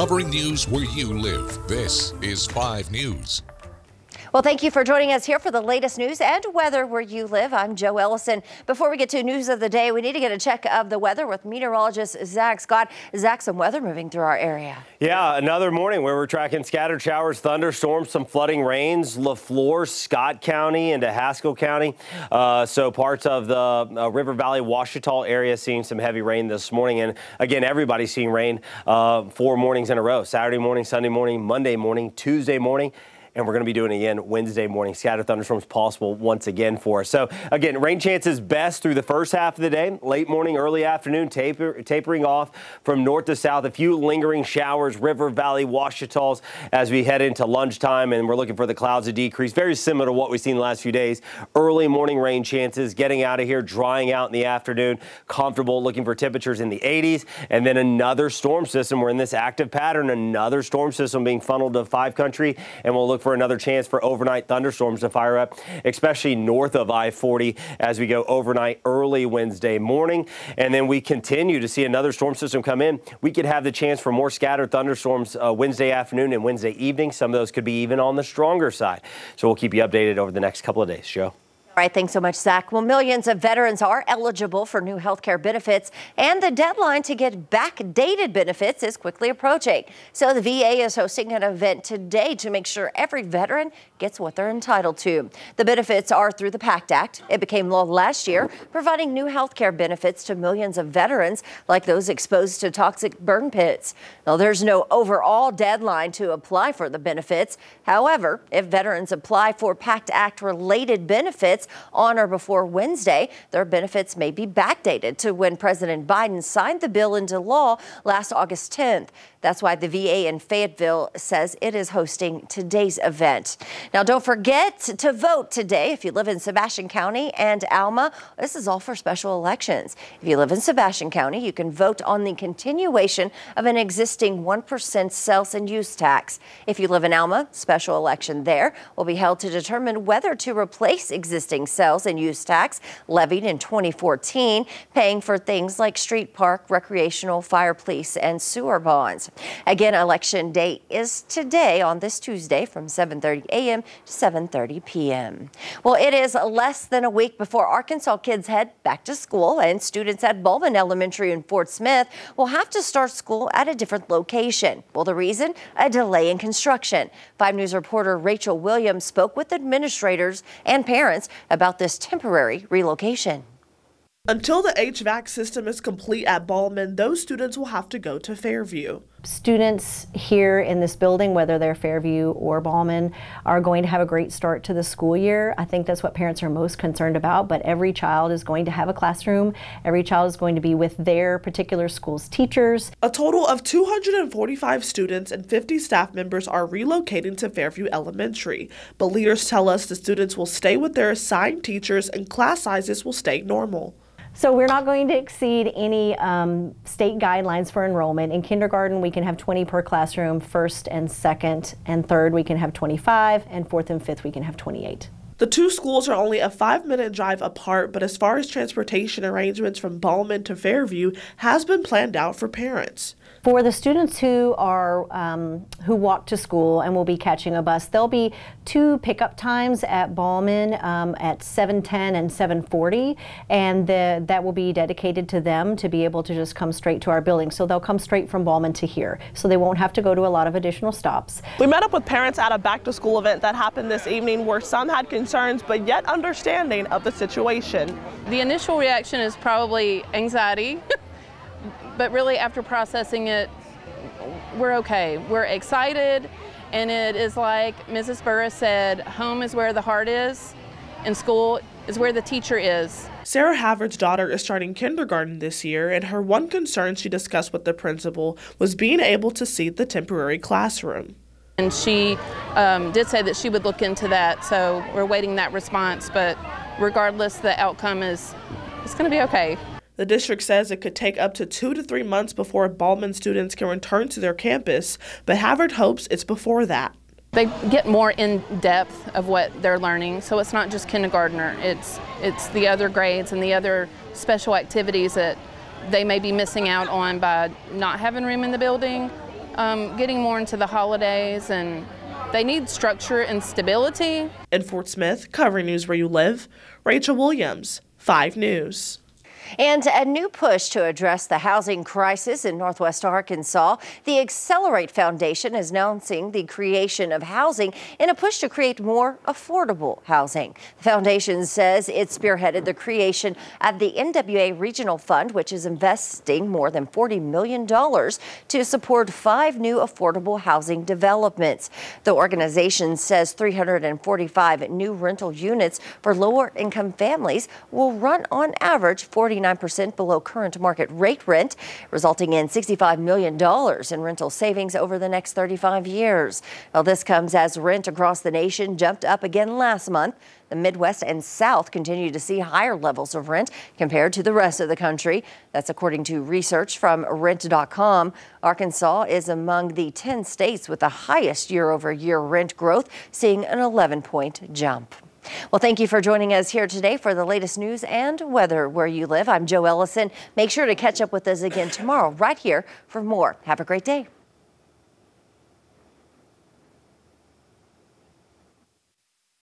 covering news where you live. This is 5 News. Well, thank you for joining us here for the latest news and weather where you live. I'm Joe Ellison. Before we get to news of the day, we need to get a check of the weather with meteorologist Zach Scott. Zach, some weather moving through our area. Yeah, another morning where we're tracking scattered showers, thunderstorms, some flooding rains, LaFleur, Scott County into Haskell County. So parts of the River Valley, Ouachita area seeing some heavy rain this morning. And again, everybody's seeing rain 4 mornings in a row. Saturday morning, Sunday morning, Monday morning, Tuesday morning. And we're going to be doing it again Wednesday morning. Scattered thunderstorms possible once again for us. So again, rain chances best through the first half of the day. Late morning, early afternoon, tapering off from north to south. A few lingering showers, River Valley, Ouachitas as we head into lunchtime. And we're looking for the clouds to decrease. Very similar to what we've seen the last few days. Early morning rain chances, getting out of here, drying out in the afternoon. Comfortable, looking for temperatures in the 80s. And then another storm system. We're in this active pattern. Another storm system being funneled to 5 country. And we'll look for another chance for overnight thunderstorms to fire up, especially north of I-40 as we go overnight early Wednesday morning. And then we continue to see another storm system come in. We could have the chance for more scattered thunderstorms Wednesday afternoon and Wednesday evening. Some of those could be even on the stronger side. So we'll keep you updated over the next couple of days. Joe. All right, thanks so much, Zach. Well, millions of veterans are eligible for new health care benefits, and the deadline to get backdated benefits is quickly approaching. So the VA is hosting an event today to make sure every veteran gets what they're entitled to. The benefits are through the PACT Act. It became law last year, providing new health care benefits to millions of veterans, like those exposed to toxic burn pits. Now, there's no overall deadline to apply for the benefits. However, if veterans apply for PACT Act-related benefits on or before Wednesday, their benefits may be backdated to when President Biden signed the bill into law last August 10th. That's why the VA in Fayetteville says it is hosting today's event. Now, don't forget to vote today if you live in Sebastian County and Alma. This is all for special elections. If you live in Sebastian County, you can vote on the continuation of an existing 1% sales and use tax. If you live in Alma, special election there will be held to determine whether to replace existing sales and use tax levied in 2014, paying for things like street park, recreational, fire, police, and sewer bonds. Again, election day is today on this Tuesday from 7:30 a.m. to 7:30 p.m. Well, it is less than a week before Arkansas kids head back to school, and students at Ballman Elementary in Fort Smith will have to start school at a different location. Well, the reason? A delay in construction. 5 News reporter Rachel Williams spoke with administrators and parents about this temporary relocation. Until the HVAC system is complete at Ballman, those students will have to go to Fairview. Students here in this building, whether they're Fairview or Ballman, are going to have a great start to the school year. I think that's what parents are most concerned about, but every child is going to have a classroom. Every child is going to be with their particular school's teachers. A total of 245 students and 50 staff members are relocating to Fairview Elementary, but leaders tell us the students will stay with their assigned teachers and class sizes will stay normal. So we're not going to exceed any state guidelines for enrollment. In kindergarten, we can have 20 per classroom. First and second and third, we can have 25, and fourth and fifth, we can have 28. The two schools are only a 5-minute drive apart, but as far as transportation arrangements from Ballman to Fairview has been planned out for parents. For the students who are who walk to school and will be catching a bus, there'll be 2 pickup times at Ballman at 7:10 and 7:40, and that will be dedicated to them to be able to just come straight to our building. So they'll come straight from Ballman to here, so they won't have to go to a lot of additional stops. We met up with parents at a back-to-school event that happened this evening where some had concerns but yet understanding of the situation. The initial reaction is probably anxiety. But really, after processing it, we're okay. We're excited, and it is like Mrs. Burris said, home is where the heart is, and school is where the teacher is. Sarah Havard's daughter is starting kindergarten this year, and her one concern she discussed with the principal was being able to see the temporary classroom. And she did say that she would look into that, so we're waiting that response, but regardless, the outcome is it's going to be okay. The district says it could take up to 2 to 3 months before Ballman students can return to their campus, but Havard hopes it's before that. They get more in depth of what they're learning, so it's not just kindergartner, it's the other grades and the other special activities that they may be missing out on by not having room in the building getting more into the holidays, and they need structure and stability. In Fort Smith, covering news where you live, Rachel Williams, 5 News. And a new push to address the housing crisis in Northwest Arkansas. The Accelerate Foundation is announcing the creation of housing in a push to create more affordable housing. The foundation says it spearheaded the creation of the NWA Regional Fund, which is investing more than $40 million to support 5 new affordable housing developments. The organization says 345 new rental units for lower income families will run on average 49% below current market rate rent, resulting in $65 million in rental savings over the next 35 years. Well, this comes as rent across the nation jumped up again last month. The Midwest and South continue to see higher levels of rent compared to the rest of the country. That's according to research from Rent.com. Arkansas is among the 10 states with the highest year-over-year rent growth, seeing an 11-point jump. Well, thank you for joining us here today for the latest news and weather where you live. I'm Jo Ellison. Make sure to catch up with us again tomorrow right here for more. Have a great day.